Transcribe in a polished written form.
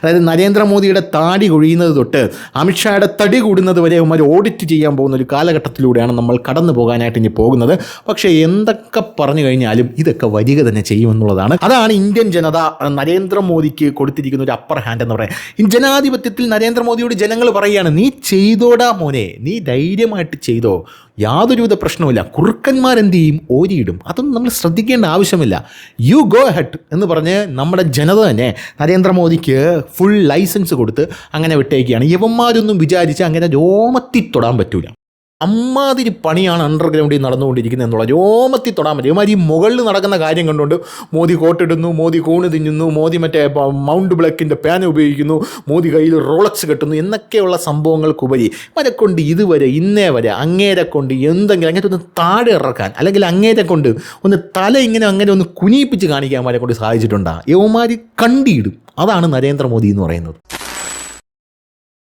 അതായത് നരേന്ദ്രമോദിയുടെ താടി കൊഴിയുന്നത് തൊട്ട് അമിത്ഷായുടെ തടി കൂടുന്നത് വരെ അവന്മാർ ഓഡിറ്റ് ചെയ്യാൻ പോകുന്ന ഒരു കാലഘട്ടത്തിലൂടെയാണ് നമ്മൾ കടന്നു പോകാനായിട്ട് ഇനി പോകുന്നത്. പക്ഷേ എന്തൊക്കെ പറഞ്ഞു കഴിഞ്ഞാലും ഇതൊക്കെ വരിക തന്നെ ചെയ്യുമെന്നുള്ളതാണ്. അതാണ് ഇന്ത്യൻ ജനത നരേന്ദ്രമോദിക്ക് കൊടുത്തിരിക്കുന്ന ഒരു അപ്പർ ഹാൻഡ് എന്ന് പറയാം. ഈ ജനാധിപത്യത്തിൽ നരേന്ദ്രമോദിയോട് ജനങ്ങൾ പറയുകയാണ്, നീ ചെയ്തോടാ മോനെ, നീ ധൈര്യമായിട്ട് ചെയ്തോ, യാതൊരുവിധ പ്രശ്നവുമില്ല. കുറുക്കന്മാരെന്ത് ചെയ്യും? ഓരിയിടും. അതൊന്നും നമ്മൾ ശ്രദ്ധിക്കേണ്ട ആവശ്യമില്ല. യു ഗോ ഹെഡ് എന്ന് പറഞ്ഞ് നമ്മുടെ ജനത തന്നെ നരേന്ദ്രമോദിക്ക് ഫുൾ ലൈസൻസ് കൊടുത്ത് അങ്ങനെ വിട്ടേക്കുകയാണ്. യവന്മാരൊന്നും വിചാരിച്ച് അങ്ങനെ രോമത്തി തൊടാൻ പറ്റൂല. അമ്മാതിരി പണിയാണ് അണ്ടർഗ്രൗണ്ടിൽ നടന്നുകൊണ്ടിരിക്കുന്നത് എന്നുള്ള. രോമത്തിൽ തൊടാൻ പറ്റും. ഇവന്മാർ ഈ മുകളിൽ നടക്കുന്ന കാര്യം കണ്ടുകൊണ്ട് മോദി കോട്ടിടുന്നു, മോദി കൂണ് തിന്നുന്നു, മോദി മറ്റേ മൗണ്ട് ബ്ലാക്കിൻ്റെ പാൻ ഉപയോഗിക്കുന്നു, മോദി കയ്യിൽ റോളക്സ് കെട്ടുന്നു എന്നൊക്കെയുള്ള സംഭവങ്ങൾക്കുപരി ഇവരെ കൊണ്ട് ഇതുവരെ ഇന്നേ വരെ അങ്ങേരെ കൊണ്ട് എന്തെങ്കിലും അങ്ങനത്തെ ഒന്ന് താഴെ ഇറക്കാൻ, അല്ലെങ്കിൽ അങ്ങേരെ കൊണ്ട് ഒന്ന് തല ഇങ്ങനെ അങ്ങനെ ഒന്ന് കുനിയിപ്പിച്ച് കാണിക്കാൻ അവരെ കൊണ്ട് സാധിച്ചിട്ടുണ്ടാകും. യവന്മാർ കണ്ടിയിടും. അതാണ് നരേന്ദ്രമോദി എന്ന് പറയുന്നത്.